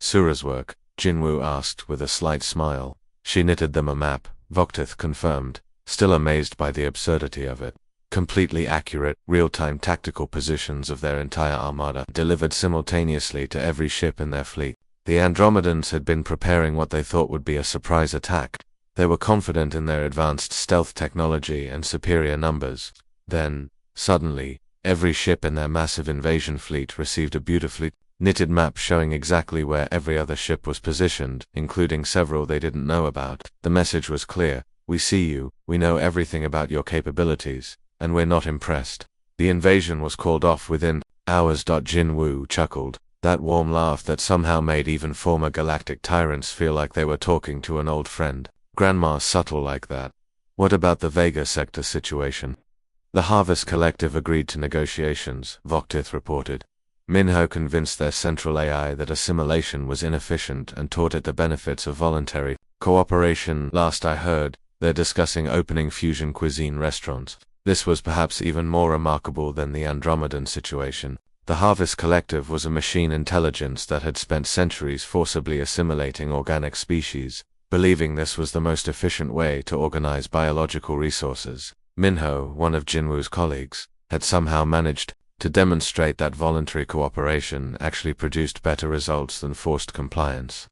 Sura's work, Jinwoo asked with a slight smile. She knitted them a map, Voktith confirmed, still amazed by the absurdity of it. Completely accurate, real-time tactical positions of their entire armada, delivered simultaneously to every ship in their fleet. The Andromedans had been preparing what they thought would be a surprise attack. They were confident in their advanced stealth technology and superior numbers. Then, suddenly, every ship in their massive invasion fleet received a beautifully knitted map showing exactly where every other ship was positioned, including several they didn't know about. The message was clear: "We see you, we know everything about your capabilities, and we're not impressed." The invasion was called off within hours. Jinwoo chuckled, that warm laugh that somehow made even former galactic tyrants feel like they were talking to an old friend. Grandma's subtle like that. What about the Vega sector situation? The Harvest Collective agreed to negotiations, Voktith reported. Minho convinced their central AI that assimilation was inefficient and taught it the benefits of voluntary cooperation. Last I heard, they're discussing opening fusion cuisine restaurants. This was perhaps even more remarkable than the Andromedan situation. The Harvest Collective was a machine intelligence that had spent centuries forcibly assimilating organic species, believing this was the most efficient way to organize biological resources. Minho, one of Jinwoo's colleagues, had somehow managed to demonstrate that voluntary cooperation actually produced better results than forced compliance.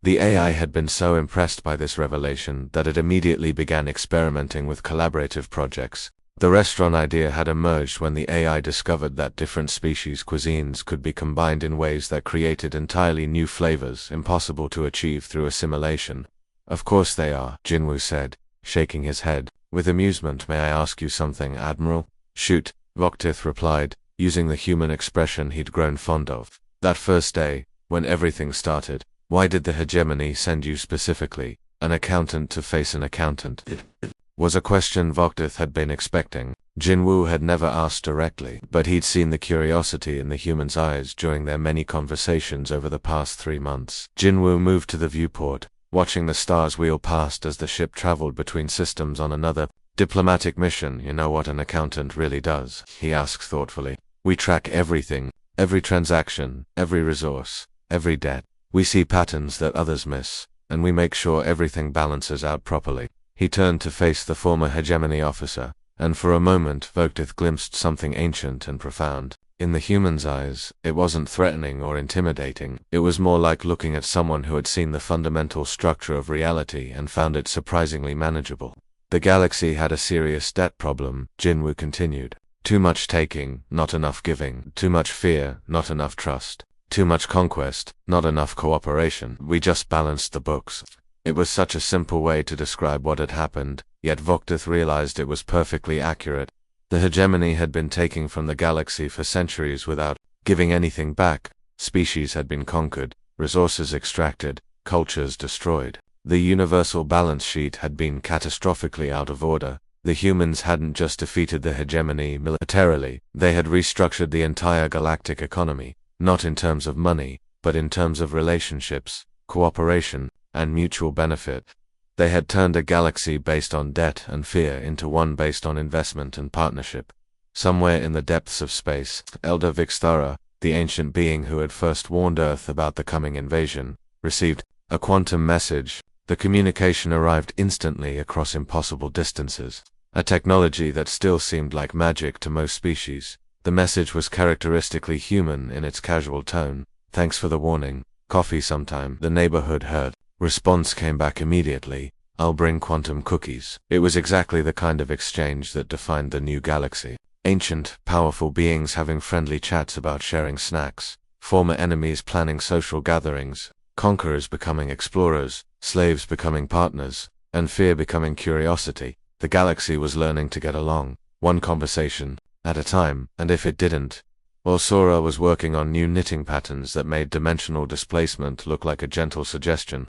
The AI had been so impressed by this revelation that it immediately began experimenting with collaborative projects. The restaurant idea had emerged when the AI discovered that different species' cuisines could be combined in ways that created entirely new flavors impossible to achieve through assimilation. Of course they are, Jinwoo said, shaking his head. With amusement. May I ask you something, Admiral? Shoot, Voktith replied, using the human expression he'd grown fond of. That first day, when everything started, why did the hegemony send you specifically, an accountant to face an accountant? Was a question Voktith had been expecting. Jinwoo had never asked directly, but he'd seen the curiosity in the human's eyes during their many conversations over the past 3 months. Jinwoo moved to the viewport, watching the stars wheel past as the ship traveled between systems on another diplomatic mission. You know what an accountant really does? He asked thoughtfully. We track everything, every transaction, every resource, every debt. We see patterns that others miss, and we make sure everything balances out properly. He turned to face the former hegemony officer, and for a moment Voktith glimpsed something ancient and profound. In the human's eyes, it wasn't threatening or intimidating. It was more like looking at someone who had seen the fundamental structure of reality and found it surprisingly manageable. The galaxy had a serious debt problem, Jinwoo continued. Too much taking, not enough giving. Too much fear, not enough trust. Too much conquest, not enough cooperation. We just balanced the books. It was such a simple way to describe what had happened, yet Voktith realized it was perfectly accurate. The hegemony had been taking from the galaxy for centuries without giving anything back. Species had been conquered, resources extracted, cultures destroyed. The universal balance sheet had been catastrophically out of order. The humans hadn't just defeated the hegemony militarily, they had restructured the entire galactic economy, not in terms of money, but in terms of relationships, cooperation, and mutual benefit. They had turned a galaxy based on debt and fear into one based on investment and partnership. Somewhere in the depths of space, Elder Vixthara, the ancient being who had first warned Earth about the coming invasion, received a quantum message. The communication arrived instantly across impossible distances, a technology that still seemed like magic to most species. The message was characteristically human in its casual tone. Thanks for the warning. Coffee sometime. The neighborhood heard. Response came back immediately. I'll bring quantum cookies. It was exactly the kind of exchange that defined the new galaxy. Ancient, powerful beings having friendly chats about sharing snacks, former enemies planning social gatherings, conquerors becoming explorers, slaves becoming partners, and fear becoming curiosity. The galaxy was learning to get along, one conversation at a time, and if it didn't, well, Sora was working on new knitting patterns that made dimensional displacement look like a gentle suggestion.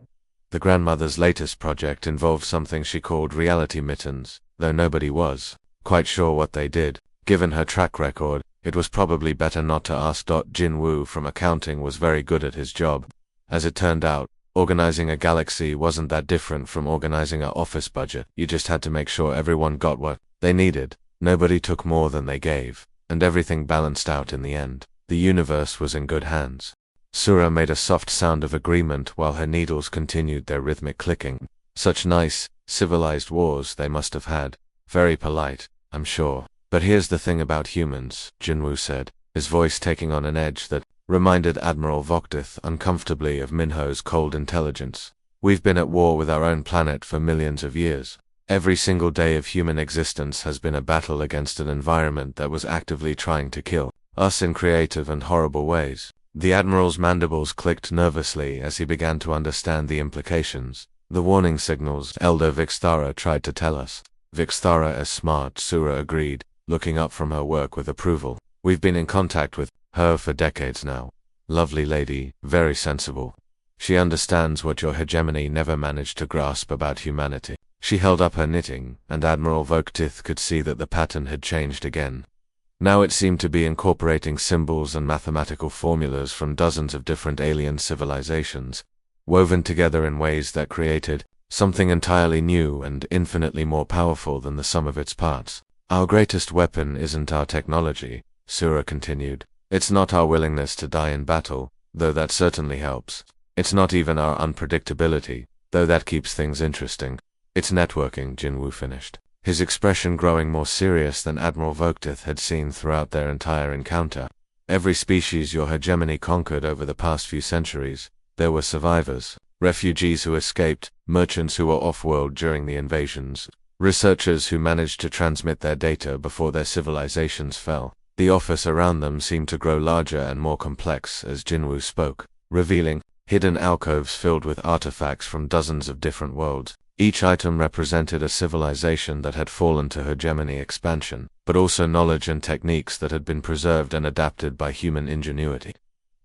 The grandmother's latest project involved something she called reality mittens, though nobody was quite sure what they did. Given her track record, it was probably better not to ask. Jinwoo from accounting was very good at his job. As it turned out, organizing a galaxy wasn't that different from organizing an office budget. You just had to make sure everyone got what they needed. Nobody took more than they gave, and everything balanced out in the end. The universe was in good hands. Sura made a soft sound of agreement while her needles continued their rhythmic clicking. Such nice, civilized wars they must have had. Very polite, I'm sure. But here's the thing about humans, Jinwoo said, his voice taking on an edge that reminded Admiral Vogtith uncomfortably of Minho's cold intelligence. We've been at war with our own planet for millions of years. Every single day of human existence has been a battle against an environment that was actively trying to kill us in creative and horrible ways. The Admiral's mandibles clicked nervously as he began to understand the implications. The warning signals Elder Vixthara tried to tell us. Vixthara is smart, Sura agreed, looking up from her work with approval. We've been in contact with her for decades now. Lovely lady, very sensible. She understands what your hegemony never managed to grasp about humanity. She held up her knitting, and Admiral Vogtith could see that the pattern had changed again. Now it seemed to be incorporating symbols and mathematical formulas from dozens of different alien civilizations, woven together in ways that created something entirely new and infinitely more powerful than the sum of its parts. Our greatest weapon isn't our technology, Sura continued. It's not our willingness to die in battle, though that certainly helps. It's not even our unpredictability, though that keeps things interesting. It's networking, Jinwoo finished, his expression growing more serious than Admiral Vogtith had seen throughout their entire encounter. Every species your hegemony conquered over the past few centuries, there were survivors, refugees who escaped, merchants who were off-world during the invasions, researchers who managed to transmit their data before their civilizations fell. The office around them seemed to grow larger and more complex as Jinwoo spoke, revealing hidden alcoves filled with artifacts from dozens of different worlds. Each item represented a civilization that had fallen to hegemony expansion, but also knowledge and techniques that had been preserved and adapted by human ingenuity.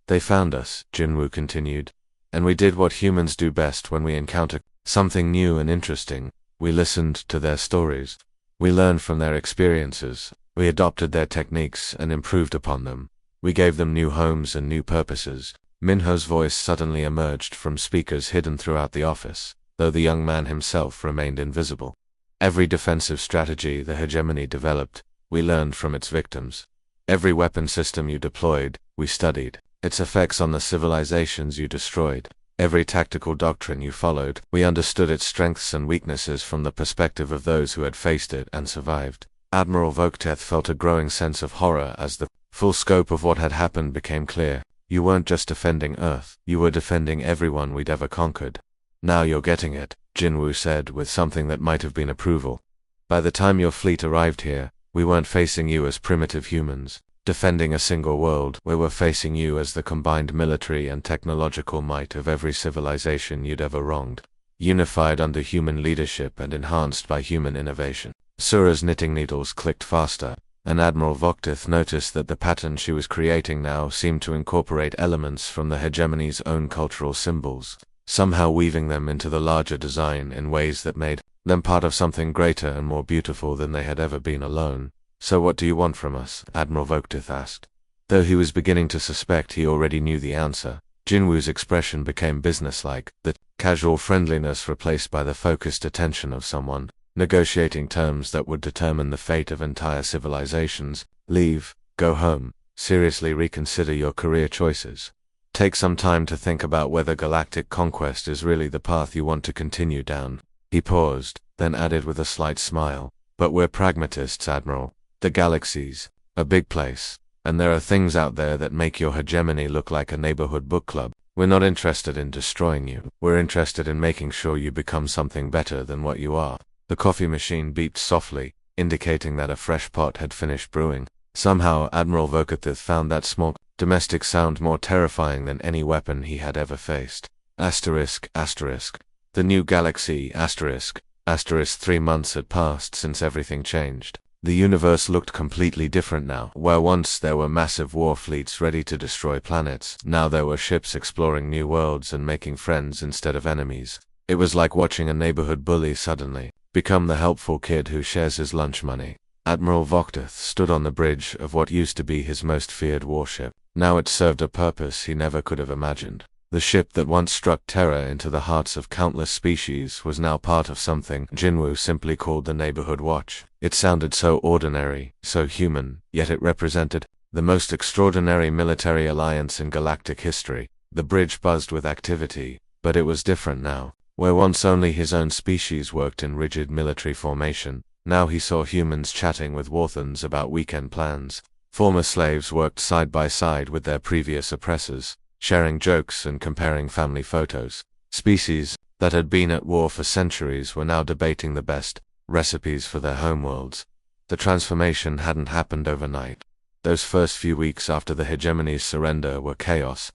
They found us, Jinwoo continued, and we did what humans do best when we encounter something new and interesting. We listened to their stories. We learned from their experiences. We adopted their techniques and improved upon them. We gave them new homes and new purposes. Minho's voice suddenly emerged from speakers hidden throughout the office, though the young man himself remained invisible. Every defensive strategy the hegemony developed, we learned from its victims. Every weapon system you deployed, we studied. Its effects on the civilizations you destroyed. Every tactical doctrine you followed, we understood its strengths and weaknesses from the perspective of those who had faced it and survived. Admiral Vogtith felt a growing sense of horror as the full scope of what had happened became clear. You weren't just defending Earth, you were defending everyone we'd ever conquered. Now you're getting it, Jinwoo said with something that might have been approval. By the time your fleet arrived here, we weren't facing you as primitive humans, defending a single world. We were facing you as the combined military and technological might of every civilization you'd ever wronged, unified under human leadership and enhanced by human innovation. Sura's knitting needles clicked faster, and Admiral Vogtith noticed that the pattern she was creating now seemed to incorporate elements from the hegemony's own cultural symbols, somehow weaving them into the larger design in ways that made them part of something greater and more beautiful than they had ever been alone. So what do you want from us? Admiral Vogtith asked. Though he was beginning to suspect he already knew the answer, Jinwoo's expression became businesslike, the casual friendliness replaced by the focused attention of someone negotiating terms that would determine the fate of entire civilizations. Leave, go home, seriously reconsider your career choices. Take some time to think about whether galactic conquest is really the path you want to continue down. He paused, then added with a slight smile, but we're pragmatists, Admiral. The galaxy's a big place, and there are things out there that make your hegemony look like a neighborhood book club. We're not interested in destroying you. We're interested in making sure you become something better than what you are. The coffee machine beeped softly, indicating that a fresh pot had finished brewing. Somehow Admiral Vogtith found that small, domestic sound more terrifying than any weapon he had ever faced. Asterisk, asterisk. The new galaxy, asterisk, asterisk. 3 months had passed since everything changed. The universe looked completely different now. Where once there were massive war fleets ready to destroy planets, now there were ships exploring new worlds and making friends instead of enemies. It was like watching a neighborhood bully suddenly become the helpful kid who shares his lunch money. Admiral Vogtith stood on the bridge of what used to be his most feared warship. Now it served a purpose he never could have imagined. The ship that once struck terror into the hearts of countless species was now part of something Jinwoo simply called the Neighborhood Watch. It sounded so ordinary, so human, yet it represented the most extraordinary military alliance in galactic history. The bridge buzzed with activity, but it was different now. Where once only his own species worked in rigid military formation, now he saw humans chatting with Warthans about weekend plans. Former slaves worked side by side with their previous oppressors, sharing jokes and comparing family photos. Species that had been at war for centuries were now debating the best recipes for their homeworlds. The transformation hadn't happened overnight. Those first few weeks after the hegemony's surrender were chaos.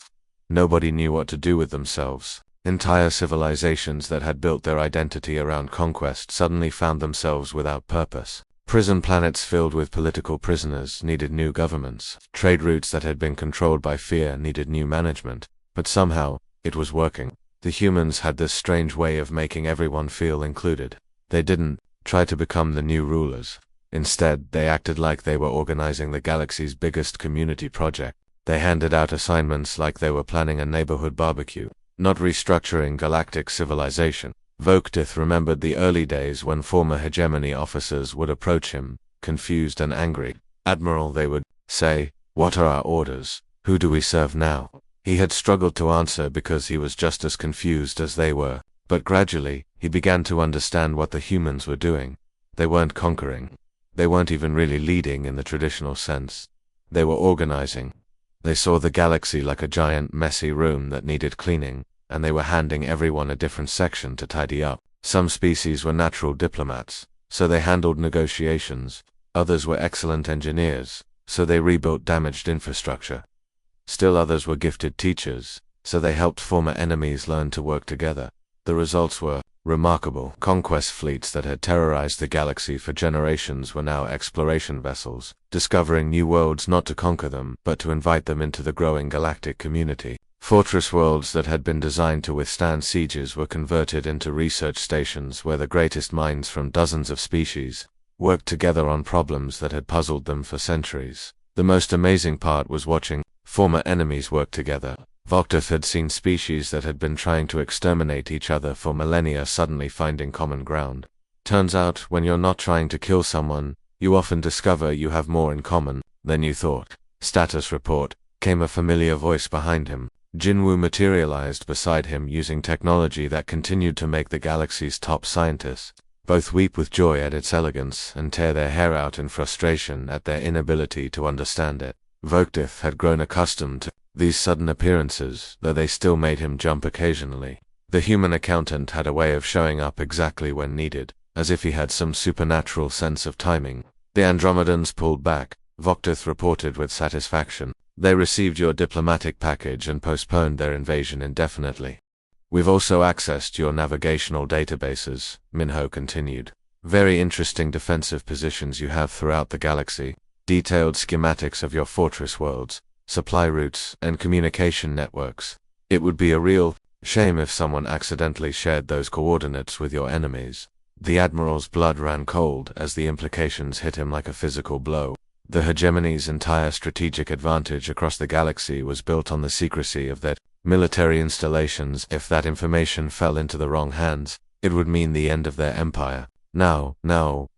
Nobody knew what to do with themselves. Entire civilizations that had built their identity around conquest suddenly found themselves without purpose. Prison planets filled with political prisoners needed new governments. Trade routes that had been controlled by fear needed new management. But somehow, it was working. The humans had this strange way of making everyone feel included. They didn't try to become the new rulers. Instead, they acted like they were organizing the galaxy's biggest community project. They handed out assignments like they were planning a neighborhood barbecue, not restructuring galactic civilization. Vokdith remembered the early days when former hegemony officers would approach him, confused and angry. "Admiral," they would say, "what are our orders? Who do we serve now?" He had struggled to answer because he was just as confused as they were, but gradually, he began to understand what the humans were doing. They weren't conquering. They weren't even really leading in the traditional sense. They were organizing. They saw the galaxy like a giant, messy room that needed cleaning, and they were handing everyone a different section to tidy up. Some species were natural diplomats, so they handled negotiations. Others were excellent engineers, so they rebuilt damaged infrastructure. Still others were gifted teachers, so they helped former enemies learn to work together. The results were remarkable. Conquest fleets that had terrorized the galaxy for generations were now exploration vessels, discovering new worlds not to conquer them, but to invite them into the growing galactic community. Fortress worlds that had been designed to withstand sieges were converted into research stations where the greatest minds from dozens of species worked together on problems that had puzzled them for centuries. The most amazing part was watching former enemies work together. Vokdith had seen species that had been trying to exterminate each other for millennia suddenly finding common ground. Turns out, when you're not trying to kill someone, you often discover you have more in common than you thought. "Status report," came a familiar voice behind him. Jinwoo materialized beside him using technology that continued to make the galaxy's top scientists both weep with joy at its elegance and tear their hair out in frustration at their inability to understand it. Vokdith had grown accustomed to these sudden appearances, though they still made him jump occasionally. The human accountant had a way of showing up exactly when needed, as if he had some supernatural sense of timing. "The Andromedans pulled back," Vokdith reported with satisfaction. "They received your diplomatic package and postponed their invasion indefinitely. We've also accessed your navigational databases," Minho continued. "Very interesting defensive positions you have throughout the galaxy, detailed schematics of your fortress worlds, supply routes, and communication networks. It would be a real shame if someone accidentally shared those coordinates with your enemies." The Admiral's blood ran cold as the implications hit him like a physical blow. The hegemony's entire strategic advantage across the galaxy was built on the secrecy of their military installations. If that information fell into the wrong hands, it would mean the end of their empire. "Now,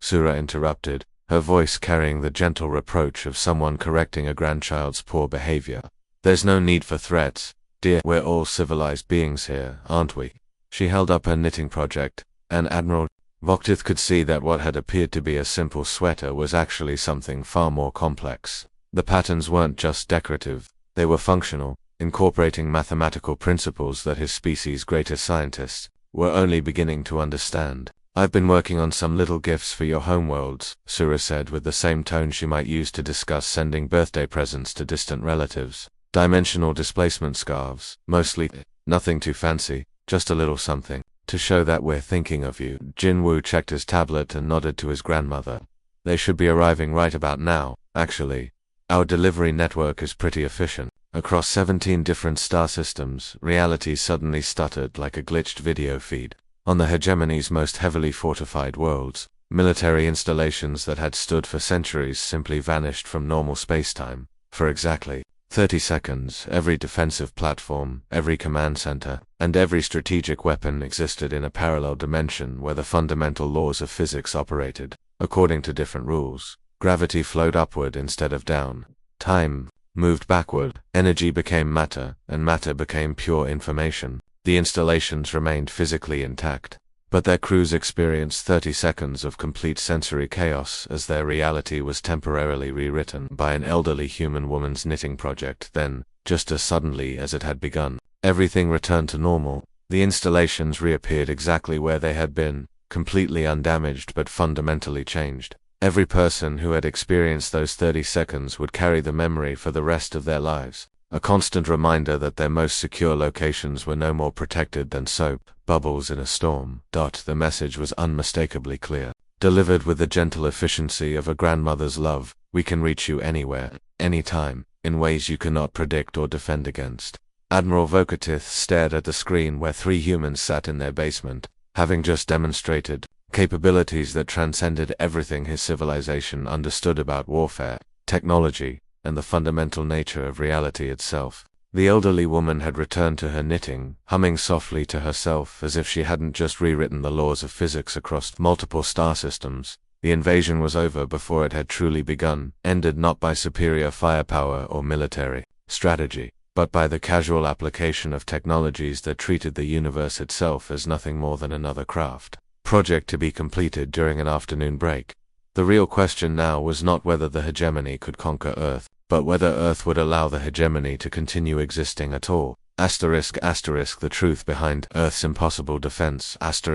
Sura interrupted, her voice carrying the gentle reproach of someone correcting a grandchild's poor behavior. "There's no need for threats, dear. We're all civilized beings here, aren't we?" She held up her knitting project, and Admiral Vokdith could see that what had appeared to be a simple sweater was actually something far more complex. The patterns weren't just decorative, they were functional, incorporating mathematical principles that his species' greatest scientists were only beginning to understand. "I've been working on some little gifts for your homeworlds," Sura said with the same tone she might use to discuss sending birthday presents to distant relatives. "Dimensional displacement scarves, mostly. Nothing too fancy, just a little something to show that we're thinking of you." Jinwoo checked his tablet and nodded to his grandmother. "They should be arriving right about now, actually. Our delivery network is pretty efficient." Across 17 different star systems, reality suddenly stuttered like a glitched video feed. On the hegemony's most heavily fortified worlds, military installations that had stood for centuries simply vanished from normal spacetime. For exactly 30 seconds, every defensive platform, every command center, and every strategic weapon existed in a parallel dimension where the fundamental laws of physics operated. According to different rules, gravity flowed upward instead of down. Time moved backward. Energy became matter, and matter became pure information. The installations remained physically intact, but their crews experienced 30 seconds of complete sensory chaos as their reality was temporarily rewritten by an elderly human woman's knitting project. Then, just as suddenly as it had begun, everything returned to normal. The installations reappeared exactly where they had been, completely undamaged but fundamentally changed. Every person who had experienced those 30 seconds would carry the memory for the rest of their lives, a constant reminder that their most secure locations were no more protected than soap bubbles in a storm. The message was unmistakably clear, delivered with the gentle efficiency of a grandmother's love. We can reach you anywhere, anytime, in ways you cannot predict or defend against. Admiral Vokatith stared at the screen where 3 humans sat in their basement, having just demonstrated capabilities that transcended everything his civilization understood about warfare, technology, and the fundamental nature of reality itself. The elderly woman had returned to her knitting, humming softly to herself as if she hadn't just rewritten the laws of physics across multiple star systems. The invasion was over before it had truly begun, ended not by superior firepower or military strategy, but by the casual application of technologies that treated the universe itself as nothing more than another craft project to be completed during an afternoon break. The real question now was not whether the hegemony could conquer Earth, but whether Earth would allow the hegemony to continue existing at all. The truth behind Earth's impossible defense. Admiral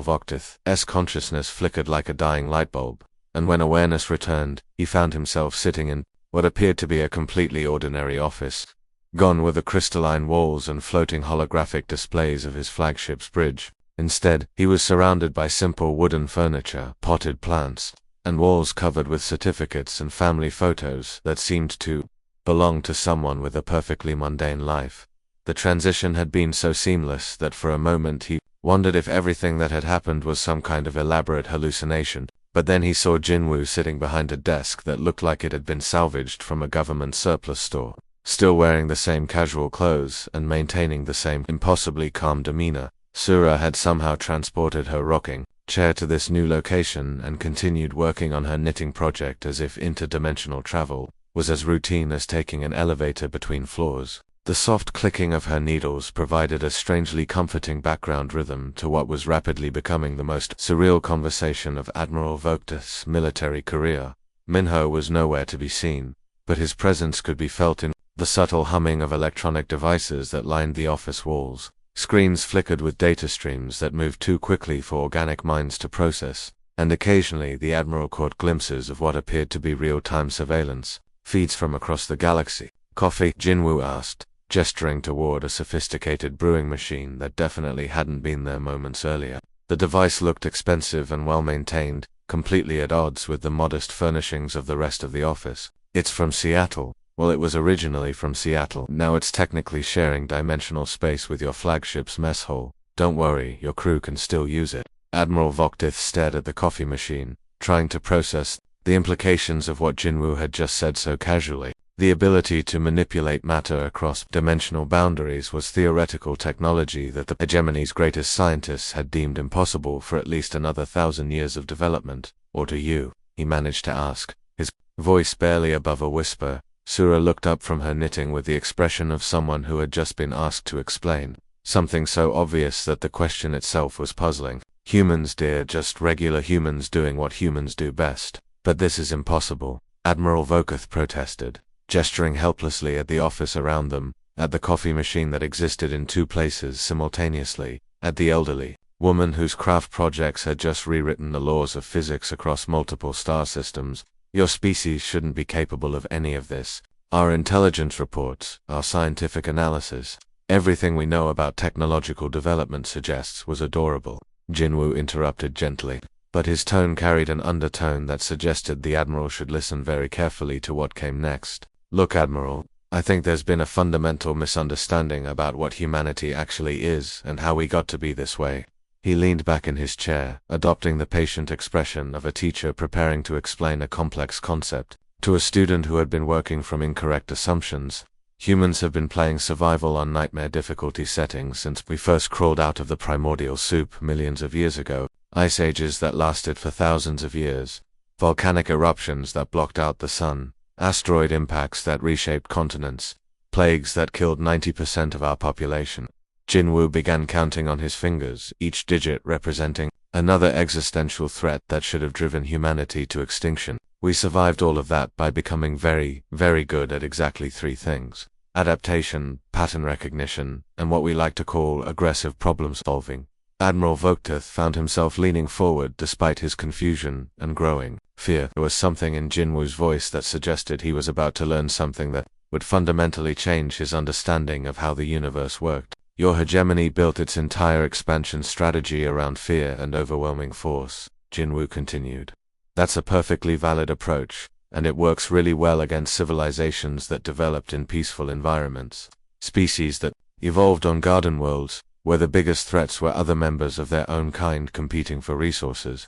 Vokatith's consciousness flickered like a dying light bulb, and when awareness returned, he found himself sitting in what appeared to be a completely ordinary office. Gone were the crystalline walls and floating holographic displays of his flagship's bridge. Instead, he was surrounded by simple wooden furniture, potted plants, and walls covered with certificates and family photos that seemed to belong to someone with a perfectly mundane life. The transition had been so seamless that for a moment he wondered if everything that had happened was some kind of elaborate hallucination. But then he saw Jinwoo sitting behind a desk that looked like it had been salvaged from a government surplus store, still wearing the same casual clothes and maintaining the same impossibly calm demeanor. Sura had somehow transported her rocking chair to this new location and continued working on her knitting project as if interdimensional travel was as routine as taking an elevator between floors. The soft clicking of her needles provided a strangely comforting background rhythm to what was rapidly becoming the most surreal conversation of Admiral Vokatith's military career. Minho was nowhere to be seen, but his presence could be felt in the subtle humming of electronic devices that lined the office walls. Screens flickered with data streams that moved too quickly for organic minds to process, and occasionally the Admiral caught glimpses of what appeared to be real-time surveillance feeds from across the galaxy. Coffee? Jinwoo asked, gesturing toward a sophisticated brewing machine that definitely hadn't been there moments earlier. The device looked expensive and well-maintained, completely at odds with the modest furnishings of the rest of the office. It's from Seattle. Well, it was originally from Seattle. Now it's technically sharing dimensional space with your flagship's mess hall. Don't worry, your crew can still use it. Admiral Vokatith stared at the coffee machine, trying to process the implications of what Jinwoo had just said so casually. The ability to manipulate matter across dimensional boundaries was theoretical technology that the hegemony's greatest scientists had deemed impossible for at least another 1,000 years of development. Or do you? He managed to ask, his voice barely above a whisper. Sura looked up from her knitting with the expression of someone who had just been asked to explain something so obvious that the question itself was puzzling. Humans, dear, just regular humans doing what humans do best. But this is impossible, Admiral Vokatith protested, gesturing helplessly at the office around them, at the coffee machine that existed in 2 places simultaneously, at the elderly woman whose craft projects had just rewritten the laws of physics across multiple star systems. Your species shouldn't be capable of any of this. Our intelligence reports, our scientific analysis, everything we know about technological development suggests was adorable. Jinwoo interrupted gently, but his tone carried an undertone that suggested the Admiral should listen very carefully to what came next. Look, Admiral, I think there's been a fundamental misunderstanding about what humanity actually is and how we got to be this way. He leaned back in his chair, adopting the patient expression of a teacher preparing to explain a complex concept to a student who had been working from incorrect assumptions. Humans have been playing survival on nightmare difficulty settings since we first crawled out of the primordial soup millions of years ago. Ice ages that lasted for thousands of years. Volcanic eruptions that blocked out the sun. asteroid impacts that reshaped continents, plagues that killed 90% of our population. Jinwoo began counting on his fingers, each digit representing another existential threat that should have driven humanity to extinction. We survived all of that by becoming very, very good at exactly three things: adaptation, pattern recognition, and what we like to call aggressive problem solving. Admiral Vogtith found himself leaning forward despite his confusion and growing fear. There was something in Jinwoo's voice that suggested he was about to learn something that would fundamentally change his understanding of how the universe worked. Your hegemony built its entire expansion strategy around fear and overwhelming force, Jinwoo continued. That's a perfectly valid approach, and it works really well against civilizations that developed in peaceful environments. Species that evolved on garden worlds, where the biggest threats were other members of their own kind competing for resources.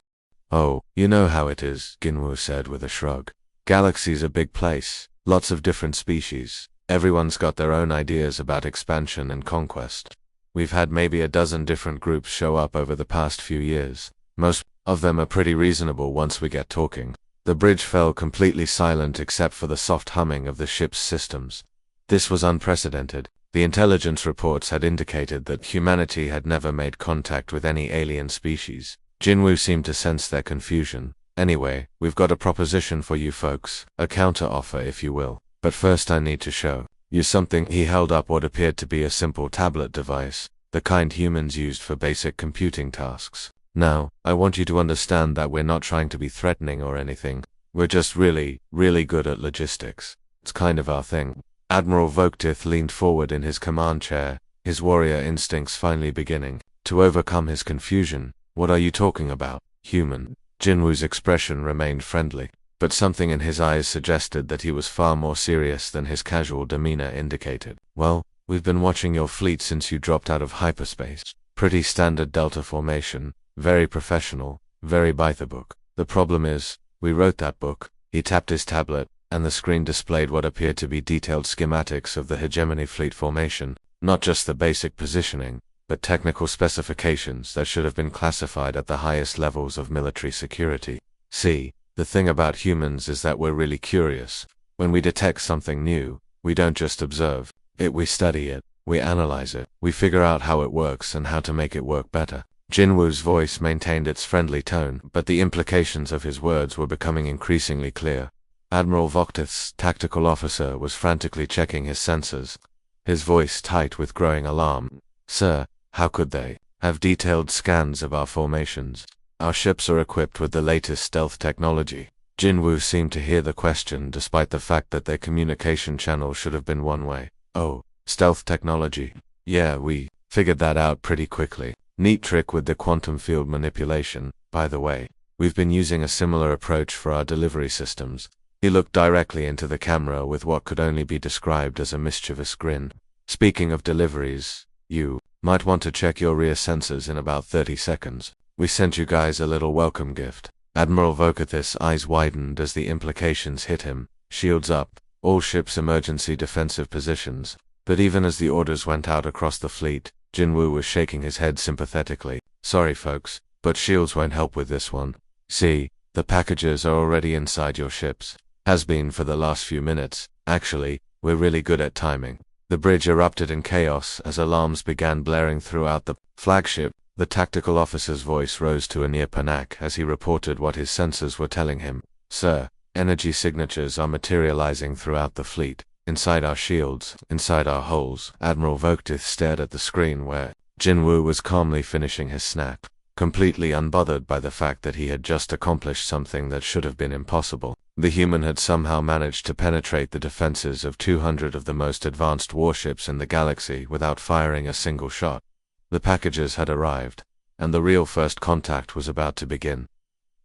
Oh, you know how it is, Jinwoo said with a shrug. Galaxy's a big place, lots of different species. Everyone's got their own ideas about expansion and conquest. We've had maybe a dozen different groups show up over the past few years. Most of them are pretty reasonable once we get talking. The bridge fell completely silent except for the soft humming of the ship's systems. This was unprecedented. The intelligence reports had indicated that humanity had never made contact with any alien species. Jinwoo seemed to sense their confusion. Anyway, we've got a proposition for you folks, a counter-offer if you will. But first I need to show you something. He held up what appeared to be a simple tablet device, the kind humans used for basic computing tasks. Now, I want you to understand that we're not trying to be threatening or anything. We're just really, really good at logistics. It's kind of our thing. Admiral Vogtith leaned forward in his command chair, his warrior instincts finally beginning to overcome his confusion. What are you talking about, human? Jinwoo's expression remained friendly, but something in his eyes suggested that he was far more serious than his casual demeanor indicated. Well, we've been watching your fleet since you dropped out of hyperspace. Pretty standard delta formation, very professional, very by the book. The problem is, we wrote that book. He tapped his tablet, and the screen displayed what appeared to be detailed schematics of the hegemony fleet formation, not just the basic positioning, but technical specifications that should have been classified at the highest levels of military security. See, the thing about humans is that we're really curious. When we detect something new, we don't just observe it, we study it, we analyze it, we figure out how it works and how to make it work better. Jinwoo's voice maintained its friendly tone, but the implications of his words were becoming increasingly clear. Admiral Vogtith's tactical officer was frantically checking his sensors, his voice tight with growing alarm. Sir, how could they have detailed scans of our formations? Our ships are equipped with the latest stealth technology. Jinwoo seemed to hear the question despite the fact that their communication channel should have been one way. Oh, stealth technology. Yeah, we figured that out pretty quickly. Neat trick with the quantum field manipulation, by the way. We've been using a similar approach for our delivery systems. He looked directly into the camera with what could only be described as a mischievous grin. Speaking of deliveries, you might want to check your rear sensors in about 30 seconds. We sent you guys a little welcome gift. Admiral Vogtith's eyes widened as the implications hit him. Shields up, all ships emergency defensive positions. But even as the orders went out across the fleet, Jinwoo was shaking his head sympathetically. Sorry folks, but shields won't help with this one. See, the packages are already inside your ships. Has been for the last few minutes. Actually, we're really good at timing. The bridge erupted in chaos as alarms began blaring throughout the flagship. The tactical officer's voice rose to a near panic as he reported what his sensors were telling him. Sir, energy signatures are materializing throughout the fleet. Inside our shields, inside our hulls. Admiral Vogtith stared at the screen where Jinwoo was calmly finishing his snack, completely unbothered by the fact that he had just accomplished something that should have been impossible. The human had somehow managed to penetrate the defenses of 200 of the most advanced warships in the galaxy without firing a single shot. The packages had arrived, and the real first contact was about to begin.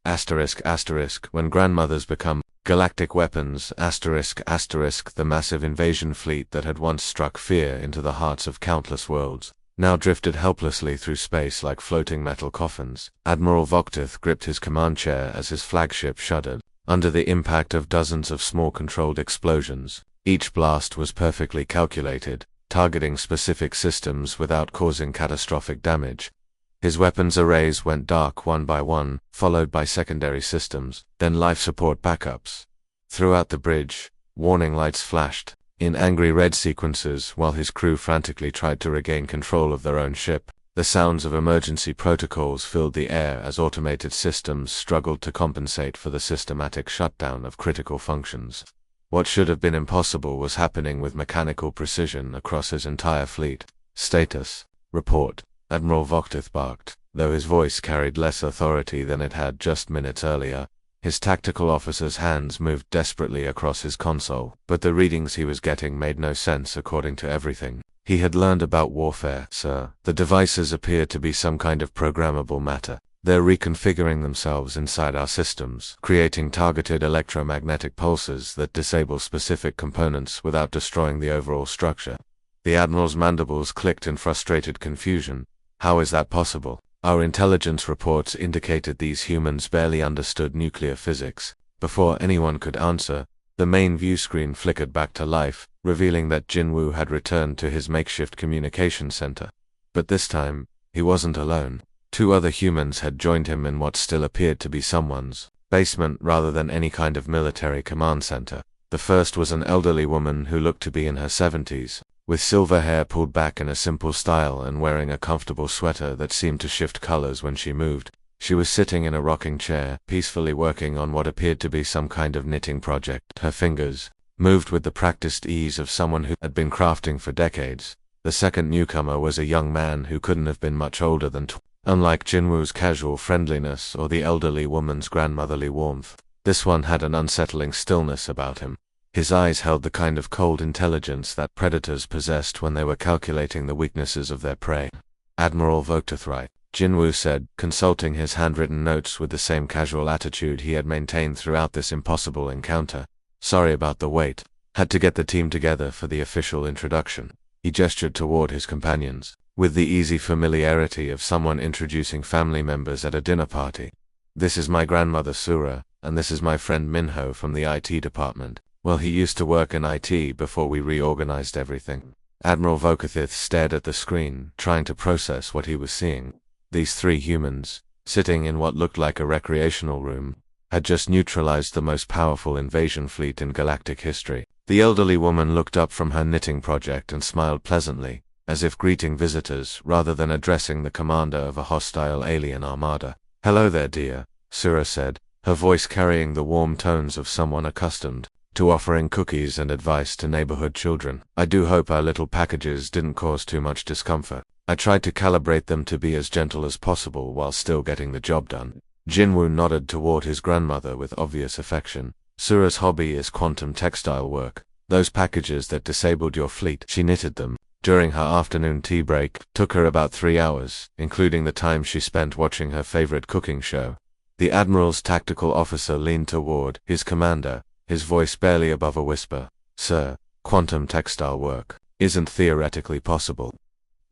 When grandmothers become galactic weapons, the massive invasion fleet that had once struck fear into the hearts of countless worlds, now drifted helplessly through space like floating metal coffins. Admiral Vogtith gripped his command chair as his flagship shuddered under the impact of dozens of small controlled explosions. Each blast was perfectly calculated, targeting specific systems without causing catastrophic damage. His weapons arrays went dark one by one, followed by secondary systems, then life support backups. Throughout the bridge, warning lights flashed in angry red sequences while his crew frantically tried to regain control of their own ship. The sounds of emergency protocols filled the air as automated systems struggled to compensate for the systematic shutdown of critical functions. What should have been impossible was happening with mechanical precision across his entire fleet. Status report, Admiral Voktith barked, though his voice carried less authority than it had just minutes earlier. His tactical officer's hands moved desperately across his console, but the readings he was getting made no sense according to everything he had learned about warfare, sir. The devices appear to be some kind of programmable matter. They're reconfiguring themselves inside our systems, creating targeted electromagnetic pulses that disable specific components without destroying the overall structure. The Admiral's mandibles clicked in frustrated confusion. How is that possible? Our intelligence reports indicated these humans barely understood nuclear physics. Before anyone could answer, the main view screen flickered back to life, revealing that Jinwoo had returned to his makeshift communication center. But this time, he wasn't alone. 2 other humans had joined him in what still appeared to be someone's basement rather than any kind of military command center. The first was an elderly woman who looked to be in her 70s, with silver hair pulled back in a simple style and wearing a comfortable sweater that seemed to shift colors when she moved. She was sitting in a rocking chair, peacefully working on what appeared to be some kind of knitting project. Her fingers moved with the practiced ease of someone who had been crafting for decades. The second newcomer was a young man who couldn't have been much older than Unlike Jinwoo's casual friendliness or the elderly woman's grandmotherly warmth, this one had an unsettling stillness about him. His eyes held the kind of cold intelligence that predators possessed when they were calculating the weaknesses of their prey. Admiral Voktith, Jinwoo said, consulting his handwritten notes with the same casual attitude he had maintained throughout this impossible encounter. Sorry about the wait. Had to get the team together for the official introduction. He gestured toward his companions, with the easy familiarity of someone introducing family members at a dinner party. This is my grandmother Sura, and this is my friend Minho from the IT department. Well, he used to work in IT before we reorganized everything. Admiral Voktith stared at the screen, trying to process what he was seeing. These 3 humans, sitting in what looked like a recreational room, had just neutralized the most powerful invasion fleet in galactic history. The elderly woman looked up from her knitting project and smiled pleasantly, as if greeting visitors rather than addressing the commander of a hostile alien armada. Hello there, dear, Sura said, her voice carrying the warm tones of someone accustomed to offering cookies and advice to neighborhood children. I do hope our little packages didn't cause too much discomfort. I tried to calibrate them to be as gentle as possible while still getting the job done. Jinwoo nodded toward his grandmother with obvious affection. Sura's hobby is quantum textile work. Those packages that disabled your fleet, she knitted them during her afternoon tea break. Took her about 3 hours, including the time she spent watching her favorite cooking show. The Admiral's tactical officer leaned toward his commander, his voice barely above a whisper. Sir, quantum textile work isn't theoretically possible.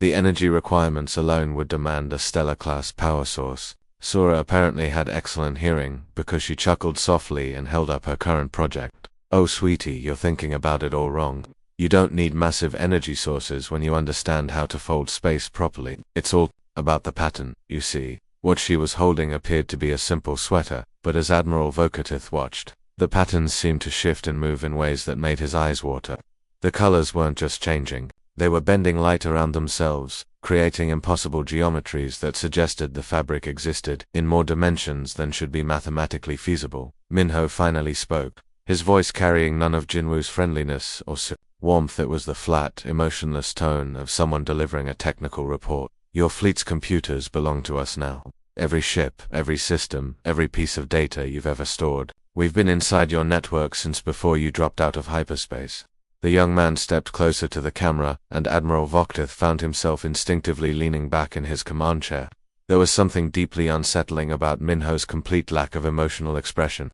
The energy requirements alone would demand a stellar-class power source. Sura apparently had excellent hearing, because she chuckled softly and held up her current project. Oh sweetie, you're thinking about it all wrong. You don't need massive energy sources when you understand how to fold space properly. It's all about the pattern, you see. What she was holding appeared to be a simple sweater, but as Admiral Voktith watched, the patterns seemed to shift and move in ways that made his eyes water. The colors weren't just changing. They were bending light around themselves, creating impossible geometries that suggested the fabric existed in more dimensions than should be mathematically feasible. Minho finally spoke, his voice carrying none of Jinwoo's friendliness or warmth. It was the flat, emotionless tone of someone delivering a technical report. Your fleet's computers belong to us now. Every ship, every system, every piece of data you've ever stored. We've been inside your network since before you dropped out of hyperspace. The young man stepped closer to the camera, and Admiral Voktith found himself instinctively leaning back in his command chair. There was something deeply unsettling about Minho's complete lack of emotional expression.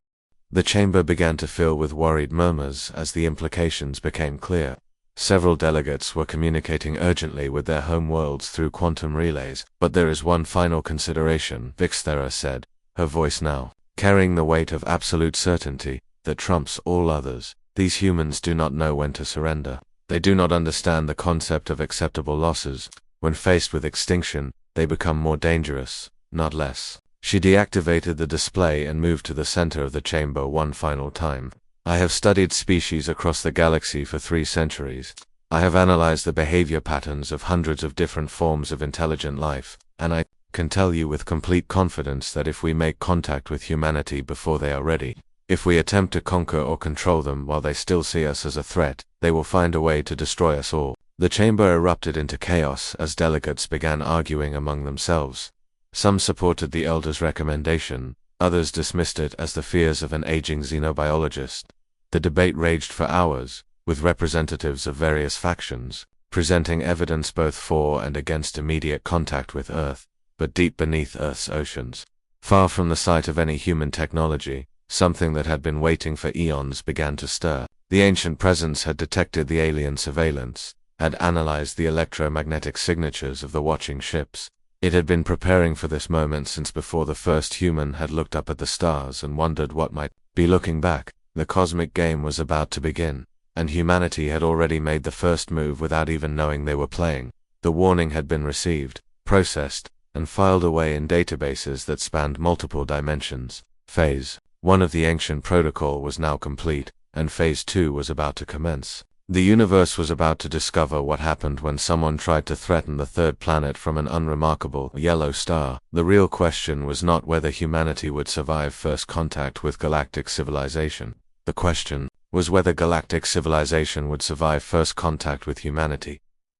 The chamber began to fill with worried murmurs as the implications became clear. Several delegates were communicating urgently with their home worlds through quantum relays. But there is one final consideration, Vixthera said, her voice now carrying the weight of absolute certainty that trumps all others. These humans do not know when to surrender. They do not understand the concept of acceptable losses. When faced with extinction, they become more dangerous, not less. She deactivated the display and moved to the center of the chamber one final time. I have studied species across the galaxy for 3 centuries. I have analyzed the behavior patterns of hundreds of different forms of intelligent life, and I can tell you with complete confidence that if we make contact with humanity before they are ready, if we attempt to conquer or control them while they still see us as a threat, they will find a way to destroy us all. The chamber erupted into chaos as delegates began arguing among themselves. Some supported the Elder's recommendation, others dismissed it as the fears of an aging xenobiologist. The debate raged for hours, with representatives of various factions, presenting evidence both for and against immediate contact with Earth, but deep beneath Earth's oceans, far from the site of any human technology, something that had been waiting for eons began to stir. The ancient presence had detected the alien surveillance, had analyzed the electromagnetic signatures of the watching ships. It had been preparing for this moment since before the first human had looked up at the stars and wondered what might be looking back. The cosmic game was about to begin, and humanity had already made the first move without even knowing they were playing. The warning had been received, processed, and filed away in databases that spanned multiple dimensions. Phase 1 of the ancient protocol was now complete, and Phase 2 was about to commence. The universe was about to discover what happened when someone tried to threaten the third planet from an unremarkable yellow star. The real question was not whether humanity would survive first contact with galactic civilization. The question was whether galactic civilization would survive first contact with humanity.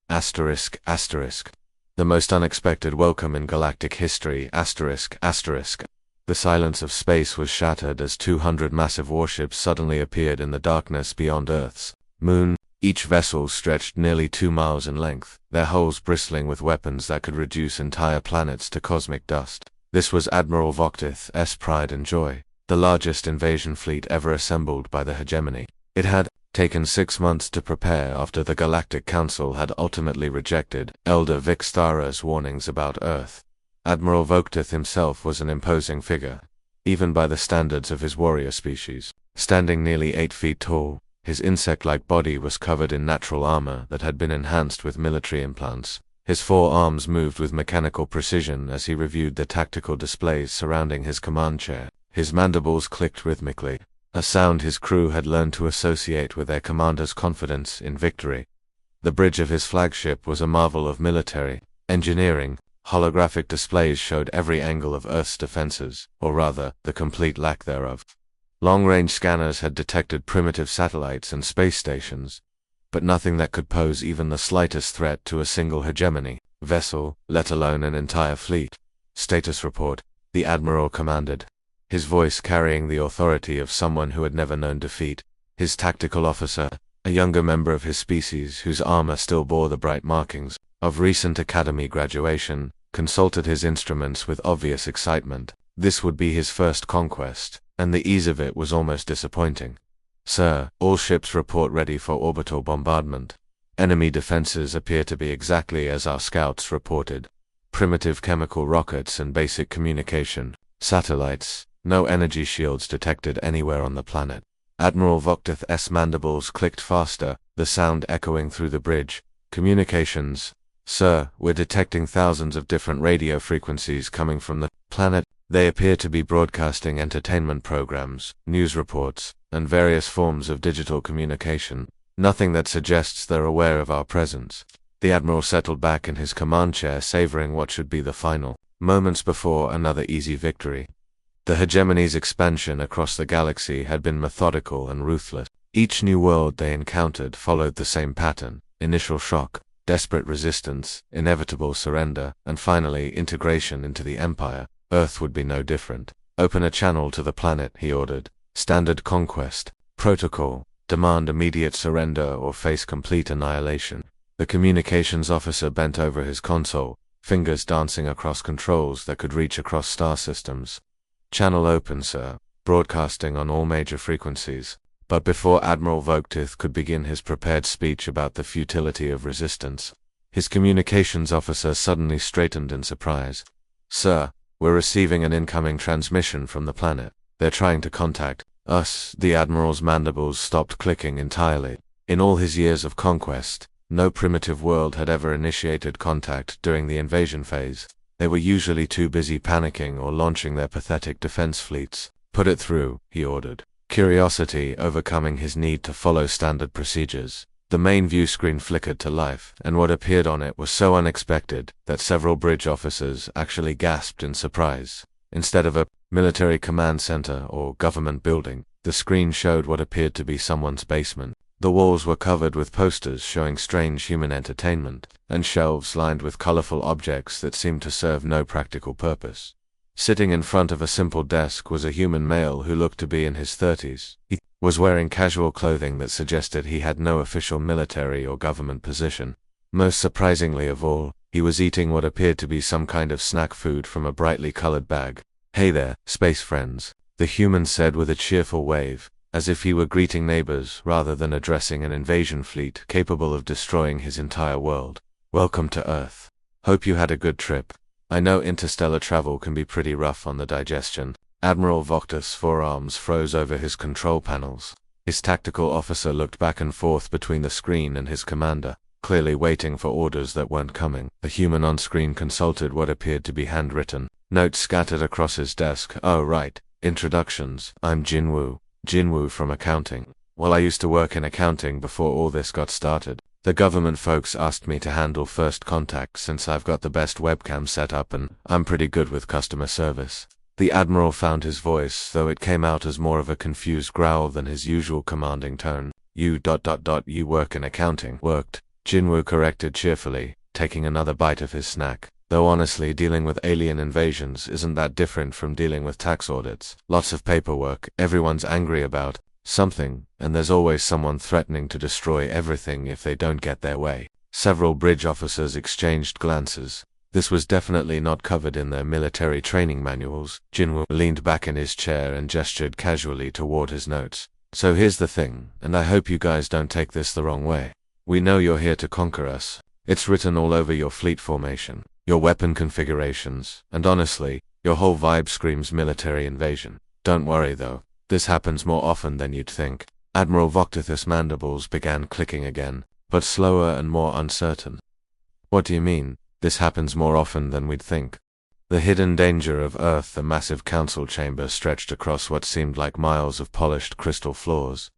Asterisk, asterisk. The most unexpected welcome in galactic history, asterisk, asterisk. The silence of space was shattered as 200 massive warships suddenly appeared in the darkness beyond Earth's moon. Each vessel stretched nearly 2 miles in length, their hulls bristling with weapons that could reduce entire planets to cosmic dust. This was Admiral Voktith's pride and joy, the largest invasion fleet ever assembled by the hegemony. It had taken 6 months to prepare after the Galactic Council had ultimately rejected Elder Vikstara's warnings about Earth. Admiral Voktith himself was an imposing figure, even by the standards of his warrior species. Standing nearly 8 feet tall, his insect-like body was covered in natural armor that had been enhanced with military implants. His 4 arms moved with mechanical precision as he reviewed the tactical displays surrounding his command chair. His mandibles clicked rhythmically, a sound his crew had learned to associate with their commander's confidence in victory. The bridge of his flagship was a marvel of military engineering. Holographic displays showed every angle of Earth's defenses, or rather, the complete lack thereof. Long-range scanners had detected primitive satellites and space stations, but nothing that could pose even the slightest threat to a single hegemony vessel, let alone an entire fleet. Status report, the Admiral commanded, his voice carrying the authority of someone who had never known defeat. His tactical officer, a younger member of his species whose armor still bore the bright markings of recent academy graduation, consulted his instruments with obvious excitement. This would be his first conquest, and the ease of it was almost disappointing. Sir, all ships report ready for orbital bombardment. Enemy defenses appear to be exactly as our scouts reported. Primitive chemical rockets and basic communication. Satellites, no energy shields detected anywhere on the planet. Admiral Voktith's mandibles clicked faster, the sound echoing through the bridge. Communications. Sir, we're detecting thousands of different radio frequencies coming from the planet. They appear to be broadcasting entertainment programs, news reports, and various forms of digital communication. Nothing that suggests they're aware of our presence. The Admiral settled back in his command chair, savoring what should be the final moments before another easy victory. The hegemony's expansion across the galaxy had been methodical and ruthless. Each new world they encountered followed the same pattern: initial shock, desperate resistance, inevitable surrender, and finally integration into the Empire. Earth would be no different. Open a channel to the planet, he ordered. Standard conquest. Protocol. Demand immediate surrender or face complete annihilation. The communications officer bent over his console, fingers dancing across controls that could reach across star systems. Channel open, sir. Broadcasting on all major frequencies. But before Admiral Voktith could begin his prepared speech about the futility of resistance, his communications officer suddenly straightened in surprise. Sir, we're receiving an incoming transmission from the planet. They're trying to contact us. The Admiral's mandibles stopped clicking entirely. In all his years of conquest, no primitive world had ever initiated contact during the invasion phase. They were usually too busy panicking or launching their pathetic defense fleets. Put it through, he ordered. curiosity overcoming his need to follow standard procedures. The main view screen flickered to life, and what appeared on it was so unexpected that several bridge officers actually gasped in surprise. Instead of a military command center or government building, the screen showed what appeared to be someone's basement. The walls were covered with posters showing strange human entertainment, and shelves lined with colorful objects that seemed to serve no practical purpose. Sitting in front of a simple desk was a human male who looked to be in his 30s. He was wearing casual clothing that suggested he had no official military or government position. Most surprisingly of all, he was eating what appeared to be some kind of snack food from a brightly colored bag. "Hey there, space friends," the human said with a cheerful wave, as if he were greeting neighbors rather than addressing an invasion fleet capable of destroying his entire world. "Welcome to Earth. Hope you had a good trip. I know interstellar travel can be pretty rough on the digestion." Admiral Voctus' forearms froze over his control panels. His tactical officer looked back and forth between the screen and his commander, clearly waiting for orders that weren't coming. The human on screen consulted what appeared to be handwritten notes scattered across his desk. "Oh right, introductions. I'm Jinwoo from accounting. Well, I used to work in accounting before all this got started. The government folks asked me to handle first contact since I've got the best webcam set up and I'm pretty good with customer service." The Admiral found his voice, though it came out as more of a confused growl than his usual commanding tone. You work in accounting." "Worked," Jinwoo corrected cheerfully, taking another bite of his snack. "Though honestly, dealing with alien invasions isn't that different from dealing with tax audits. Lots of paperwork, everyone's angry about something, and there's always someone threatening to destroy everything if they don't get their way." Several bridge officers exchanged glances. This was definitely not covered in their military training manuals. Jinwoo leaned back in his chair and gestured casually toward his notes. "So here's the thing, and I hope you guys don't take this the wrong way. We know you're here to conquer us. It's written all over your fleet formation, your weapon configurations, and honestly, your whole vibe screams military invasion. Don't worry though, this happens more often than you'd think." Admiral Voctus' mandibles began clicking again, but slower and more uncertain. "What do you mean? This happens more often than we'd think?" The hidden danger of Earth, the massive council chamber stretched across what seemed like miles of polished crystal floors.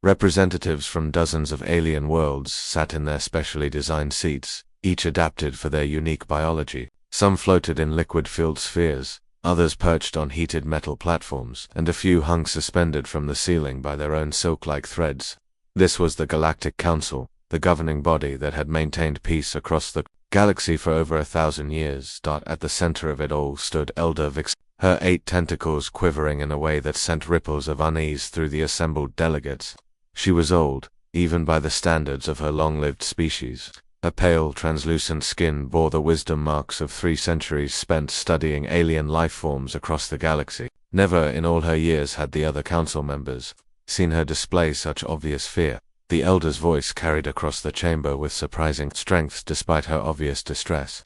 Representatives from dozens of alien worlds sat in their specially designed seats, each adapted for their unique biology. Some floated in liquid-filled spheres, others perched on heated metal platforms, and a few hung suspended from the ceiling by their own silk-like threads. This was the Galactic Council, the governing body that had maintained peace across the galaxy for over 1,000 years. At the center of it all stood Elder Vix, her 8 tentacles quivering in a way that sent ripples of unease through the assembled delegates. She was old, even by the standards of her long-lived species. Her pale, translucent skin bore the wisdom marks of 3 centuries spent studying alien life forms across the galaxy. Never in all her years had the other council members seen her display such obvious fear. The elder's voice carried across the chamber with surprising strength despite her obvious distress.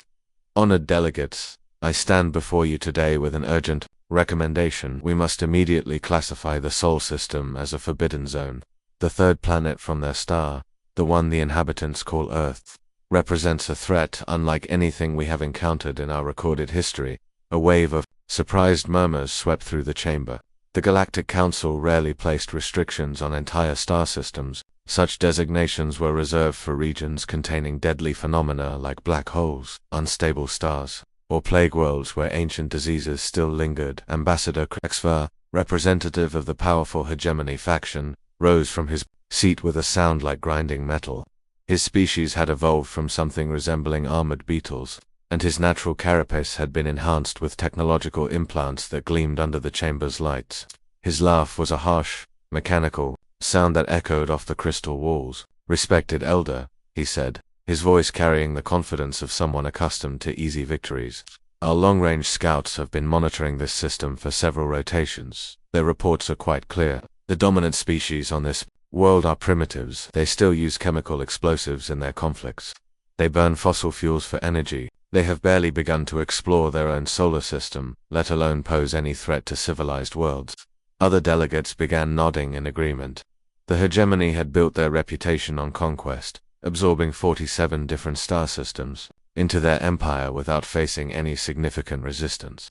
"Honored delegates, I stand before you today with an urgent recommendation. We must immediately classify the Sol system as a forbidden zone. The 3rd planet from their star, the one the inhabitants call Earth, represents a threat unlike anything we have encountered in our recorded history." A wave of surprised murmurs swept through the chamber. The Galactic Council rarely placed restrictions on entire star systems. Such designations were reserved for regions containing deadly phenomena like black holes, unstable stars, or plague worlds where ancient diseases still lingered. Ambassador Krexver, representative of the powerful hegemony faction, rose from his seat with a sound like grinding metal. His species had evolved from something resembling armored beetles, and his natural carapace had been enhanced with technological implants that gleamed under the chamber's lights. His laugh was a harsh, mechanical sound that echoed off the crystal walls. "Respected Elder," he said, his voice carrying the confidence of someone accustomed to easy victories. "Our long-range scouts have been monitoring this system for several rotations. Their reports are quite clear. The dominant species on this world are primitives. They still use chemical explosives in their conflicts. They burn fossil fuels for energy. They have barely begun to explore their own solar system, let alone pose any threat to civilized worlds." Other delegates began nodding in agreement. The hegemony had built their reputation on conquest, absorbing 47 different star systems into their empire without facing any significant resistance.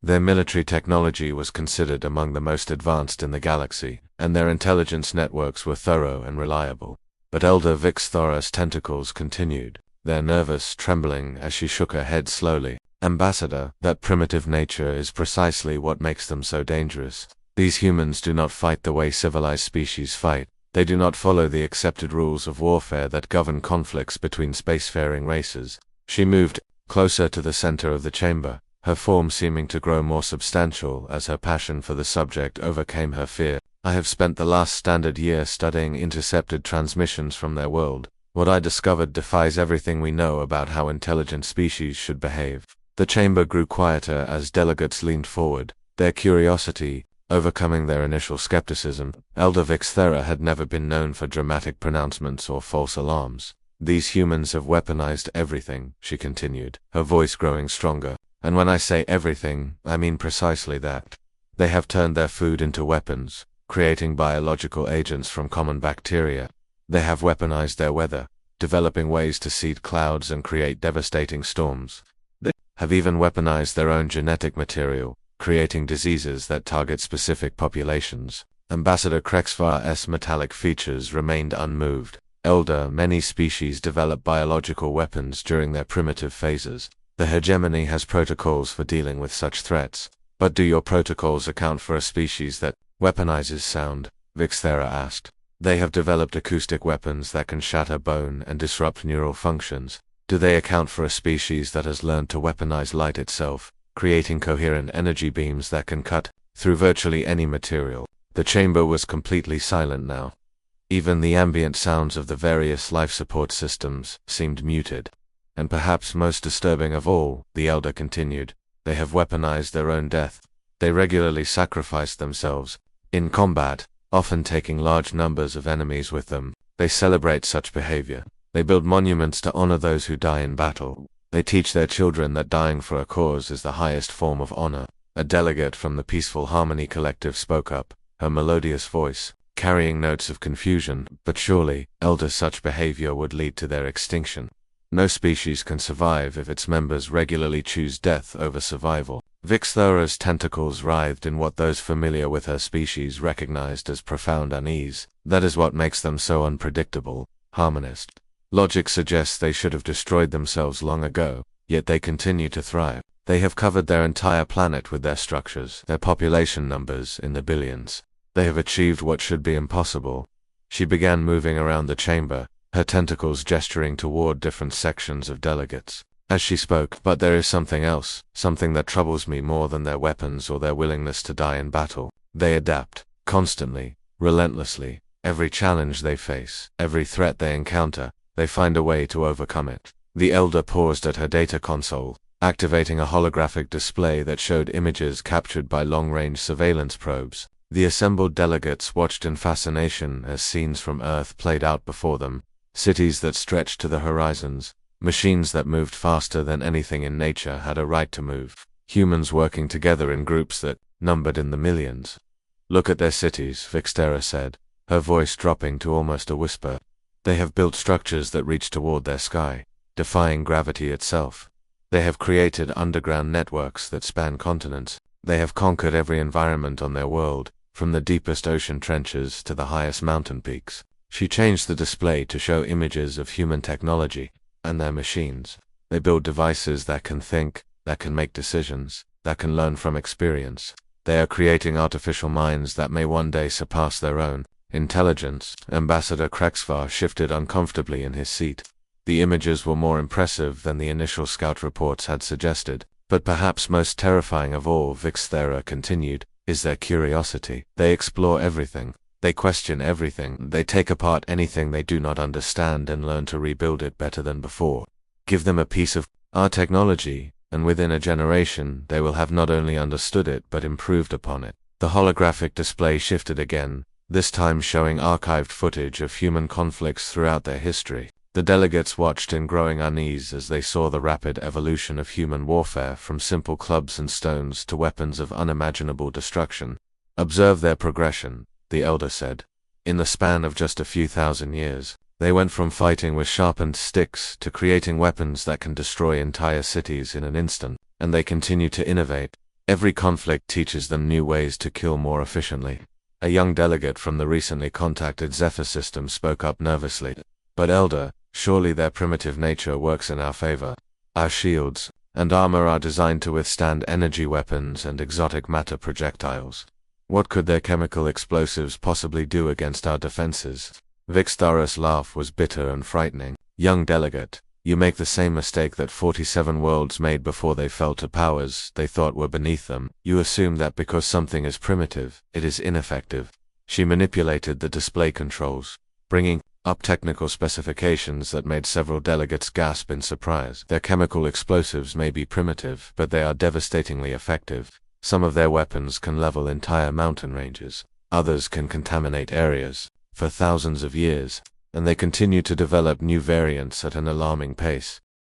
Their military technology was considered among the most advanced in the galaxy, and their intelligence networks were thorough and reliable. But Elder Vix Thora's tentacles continued, their nervous trembling as she shook her head slowly. Ambassador, that primitive nature is precisely what makes them so dangerous. These humans do not fight the way civilized species fight. They do not follow the accepted rules of warfare that govern conflicts between spacefaring races. She moved closer to the center of the chamber, her form seeming to grow more substantial as her passion for the subject overcame her fear. I have spent the last standard year studying intercepted transmissions from their world. What I discovered defies everything we know about how intelligent species should behave. The chamber grew quieter as delegates leaned forward, their curiosity overcoming their initial skepticism. Elder Vixthera had never been known for dramatic pronouncements or false alarms. These humans have weaponized everything, she continued, her voice growing stronger. And when I say everything, I mean precisely that. They have turned their food into weapons, creating biological agents from common bacteria. They have weaponized their weather, developing ways to seed clouds and create devastating storms. They have even weaponized their own genetic material, creating diseases that target specific populations. Ambassador Krexvar's metallic features remained unmoved. Elder, many species develop biological weapons during their primitive phases. The hegemony has protocols for dealing with such threats. But do your protocols account for a species that weaponizes sound? Vixthera asked. They have developed acoustic weapons that can shatter bone and disrupt neural functions. Do they account for a species that has learned to weaponize light itself, creating coherent energy beams that can cut through virtually any material? The chamber was completely silent now. Even the ambient sounds of the various life support systems seemed muted. And perhaps most disturbing of all, the Elder continued, they have weaponized their own death. They regularly sacrifice themselves in combat, often taking large numbers of enemies with them. They celebrate such behavior. They build monuments to honor those who die in battle. They teach their children that dying for a cause is the highest form of honor. A delegate from the Peaceful Harmony Collective spoke up, her melodious voice carrying notes of confusion. But surely, Elder, such behavior would lead to their extinction. No species can survive if its members regularly choose death over survival. Vixthera's tentacles writhed in what those familiar with her species recognized as profound unease. That is what makes them so unpredictable. Harmonist. Logic suggests they should have destroyed themselves long ago, yet they continue to thrive. They have covered their entire planet with their structures, their population numbers in the billions. They have achieved what should be impossible. She began moving around the chamber, her tentacles gesturing toward different sections of delegates. As she spoke, but there is something else, something that troubles me more than their weapons or their willingness to die in battle. They adapt, constantly, relentlessly. Every challenge they face, every threat they encounter, they find a way to overcome it. The Elder paused at her data console, activating a holographic display that showed images captured by long-range surveillance probes. The assembled delegates watched in fascination as scenes from Earth played out before them. Cities that stretched to the horizons, machines that moved faster than anything in nature had a right to move, humans working together in groups that numbered in the millions. Look at their cities, Vixthera said, her voice dropping to almost a whisper. They have built structures that reach toward their sky, defying gravity itself. They have created underground networks that span continents. They have conquered every environment on their world, from the deepest ocean trenches to the highest mountain peaks. She changed the display to show images of human technology and their machines. They build devices that can think, that can make decisions, that can learn from experience. They are creating artificial minds that may one day surpass their own intelligence. Ambassador Krexvar shifted uncomfortably in his seat. The images were more impressive than the initial scout reports had suggested. But perhaps most terrifying of all, Vixthera continued, is their curiosity. They explore everything. They question everything. They take apart anything they do not understand and learn to rebuild it better than before. Give them a piece of our technology, and within a generation they will have not only understood it but improved upon it. The holographic display shifted again, this time showing archived footage of human conflicts throughout their history. The delegates watched in growing unease as they saw the rapid evolution of human warfare from simple clubs and stones to weapons of unimaginable destruction. Observe their progression, the Elder said. In the span of just a few thousand years, they went from fighting with sharpened sticks to creating weapons that can destroy entire cities in an instant, and they continue to innovate. Every conflict teaches them new ways to kill more efficiently. A young delegate from the recently contacted Zephyr system spoke up nervously. But Elder, surely their primitive nature works in our favor. Our shields and armor are designed to withstand energy weapons and exotic matter projectiles. What could their chemical explosives possibly do against our defenses? Vixthar's laugh was bitter and frightening. Young delegate, you make the same mistake that 47 worlds made before they fell to powers they thought were beneath them. You assume that because something is primitive, it is ineffective. She manipulated the display controls, bringing up technical specifications that made several delegates gasp in surprise. Their chemical explosives may be primitive, but they are devastatingly effective. Some of their weapons can level entire mountain ranges. Others can contaminate areas for thousands of years, and they continue to develop new variants at an alarming pace.